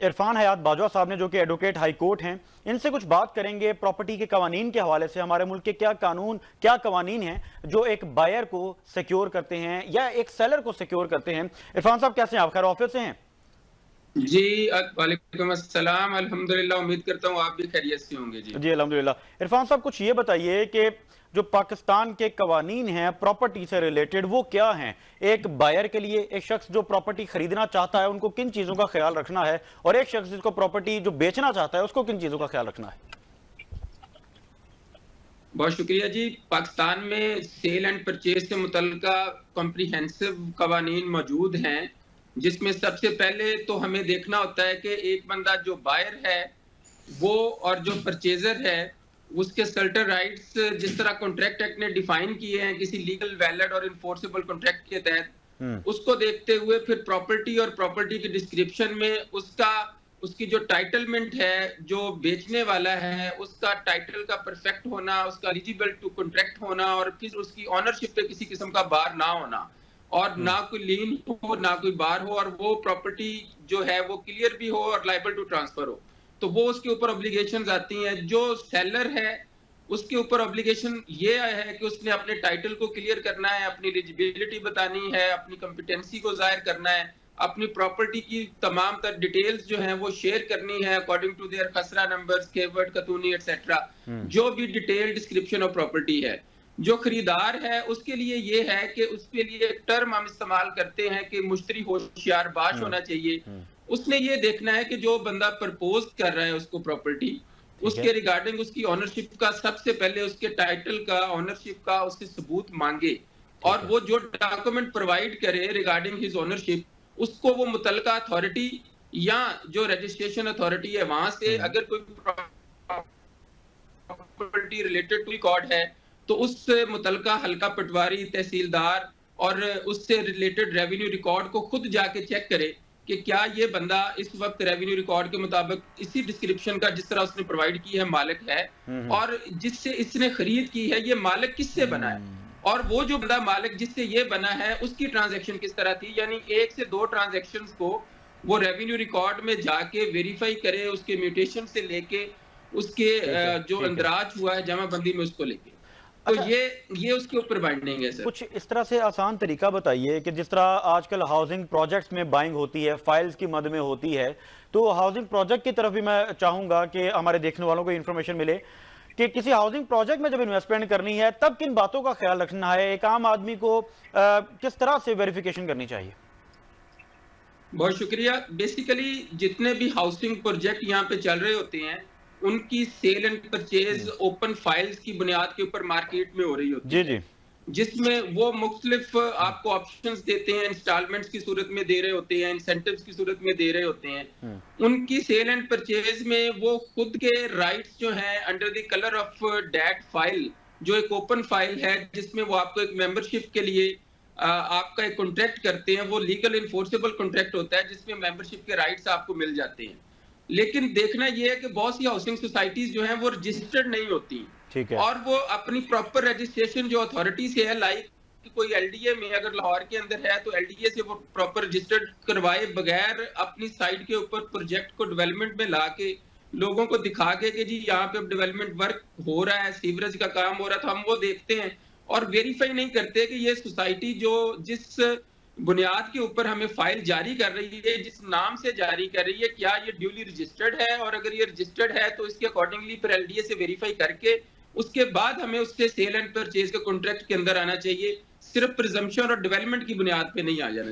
इरफान हयात बाजवा साहब ने, जो कि एडवोकेट हाई कोर्ट हैं। इनसे कुछ बात करेंगे प्रॉपर्टी के कवानीन के हवाले से। हमारे मुल्क के क्या कानून, क्या कवानीन हैं जो एक बायर को सिक्योर करते हैं या एक सेलर को सिक्योर करते हैं। इरफान साहब कैसे हैं आप? खैर ऑफिस से हैं? जी, वालेकुम अस्सलाम। अल्हम्दुलिल्लाह, उम्मीद करता हूँ आप भी खैरियत से होंगे। जी जी अल्हम्दुलिल्लाह। इरफान साहब कुछ ये बताइए कि जो पाकिस्तान के कवानीन हैं प्रॉपर्टी से रिलेटेड वो क्या हैं? एक बायर के लिए, एक शख्स जो प्रॉपर्टी खरीदना चाहता है उनको किन चीज़ों का ख्याल रखना है, और एक शख्स जिसको प्रॉपर्टी जो बेचना चाहता है उसको किन चीज़ों का ख्याल रखना है? बहुत शुक्रिया जी। पाकिस्तान में सेल एंड परचेज से मुतल्लिका कॉम्प्रिहेंसिव कवानीन मौजूद हैं, जिसमें सबसे पहले तो हमें देखना होता है कि एक बंदा जो बायर है वो और जो परचेजर है उसके सर्टेन राइट्स जिस तरह कॉन्ट्रैक्ट एक्ट ने डिफाइन किए हैं किसी लीगल वैलिड और इन्फोर्सेबल कॉन्ट्रैक्ट के तहत, उसको देखते हुए फिर प्रॉपर्टी और प्रॉपर्टी की डिस्क्रिप्शन में उसकी जो टाइटलमेंट है, जो बेचने वाला है उसका टाइटल का परफेक्ट होना, उसका एलिजिबल टू कॉन्ट्रैक्ट होना, और फिर उसकी ऑनरशिप पे किसी किस्म का बार ना होना, और ना कोई लीन हो ना कोई बार हो, और वो प्रॉपर्टी जो है वो क्लियर भी हो और लायबल टू ट्रांसफर हो, तो वो उसके ऊपर ऑब्लिगेशंस आती हैं। जो सेलर है उसके ऊपर ऑब्लिगेशन ये है कि उसने अपने टाइटल को क्लियर करना है, अपनी एलिजिबिलिटी बतानी है, अपनी कॉम्पिटेंसी को जाहिर करना है, अपनी प्रॉपर्टी की तमाम तर डिटेल्स जो हैं वो शेयर करनी है अकॉर्डिंग टू देयर खसरा नंबर्स, केवर्ड, कतूनी एटसेट्रा, जो भी डिटेल डिस्क्रिप्शन ऑफ प्रॉपर्टी है। जो खरीदार है उसके लिए ये है कि उसके लिए एक टर्म हम इस्तेमाल करते हैं कि मुश्तरी होशियार बाश होना चाहिए। उसने ये देखना है कि जो बंदा प्रपोज कर रहा है उसको प्रॉपर्टी, उसके रिगार्डिंग उसकी ऑनरशिप का सबसे पहले उसके टाइटल का, ऑनरशिप का उसके सबूत मांगे, और वो जो डॉक्यूमेंट प्रोवाइड करे रिगार्डिंग हिज ऑनरशिप उसको वो मुतलका अथॉरिटी या जो रजिस्ट्रेशन अथॉरिटी है वहां से अगर कोई प्रॉपर्टी रिलेटेड टू रिकॉर्ड है तो उससे मुतलका हल्का पटवारी, तहसीलदार और उससे रिलेटेड रेवेन्यू रिकॉर्ड को खुद जाके चेक करे कि क्या ये बंदा इस वक्त रेवेन्यू रिकॉर्ड के मुताबिक इसी डिस्क्रिप्शन का जिस तरह उसने प्रोवाइड की है मालिक है, और जिससे इसने खरीद की है ये मालिक किससे बना है, और वो जो बंदा मालिक जिससे ये बना है उसकी ट्रांजैक्शन किस तरह थी। यानी 1 से 2 ट्रांजैक्शंस को वो रेवेन्यू रिकॉर्ड में जाके वेरीफाई करे, उसके म्यूटेशन से लेके उसके जो अंदराज हुआ है जमाबंदी में उसको लेके। तो अच्छा, ये उसके ऊपर बाइंडिंग है सर। कुछ इस तरह से आसान तरीका बताइए कि जिस तरह आजकल हाउसिंग प्रोजेक्ट्स में बाइंग होती है, फाइल्स की मद में होती है, तो हाउसिंग प्रोजेक्ट की तरफ भी मैं चाहूंगा कि हमारे देखने वालों को इन्फॉर्मेशन मिले कि किसी हाउसिंग प्रोजेक्ट में जब इन्वेस्टमेंट करनी है तब किन बातों का ख्याल रखना है, एक आम आदमी को किस तरह से वेरिफिकेशन करनी चाहिए? बहुत शुक्रिया। बेसिकली जितने भी हाउसिंग प्रोजेक्ट यहाँ पे चल रहे होते हैं उनकी sale and purchase open files की बुनियाद के ऊपर मार्केट में हो रही होती जी है, जी। जिसमें वो मुख्तलिफ आपको ऑप्शंस देते हैं, इंस्टॉलमेंट्स की सूरत में दे रहे होते हैं, इंसेंटिव्स की सूरत में दे रहे होते हैं। उनकी सेल एंड परचेज में वो खुद के राइट्स जो हैं under the colour of that file, जो एक ओपन फाइल है जिसमें वो आपको एक मेंबरशिप के लिए आपका एक कॉन्ट्रैक्ट करते हैं, वो लीगल इन्फोर्सेबल कॉन्ट्रैक्ट होता है जिसमें मेंबरशिप के राइट्स आपको मिल जाते हैं। लेकिन देखना ये है कि बहुत सी हाउसिंग सोसाइटीज जो हैं वो रजिस्टर्ड नहीं होती, ठीक है। और वो अपनी प्रॉपर रजिस्ट्रेशन जो अथॉरिटी से है, लाइक कोई एलडीए में अगर लाहौर के अंदर है तो एलडीए से वो प्रॉपर रजिस्टर्ड करवाए बगैर अपनी साइट के ऊपर प्रोजेक्ट को डेवलपमेंट में ला के लोगों को दिखा के कि जी यहाँ पे डेवलपमेंट वर्क हो रहा है, सीवरेज का काम हो रहा है, तो हम वो देखते हैं और वेरीफाई नहीं करते कि ये सोसाइटी जो जिस बुनियाद के ऊपर हमें फाइल जारी कर रही है, जिस नाम से जारी कर रही है, क्या ये ड्यूली रजिस्टर्ड है, और अगर ये रजिस्टर्ड है तो इसके अकॉर्डिंगली फिर एलडीए से वेरीफाई करके उसके बाद हमें उससे सेल एंड परचेज के कॉन्ट्रैक्ट के अंदर आना चाहिए। सिर्फ प्रिजम्पशन और डेवलपमेंट की बुनियाद पे नहीं आ जाना।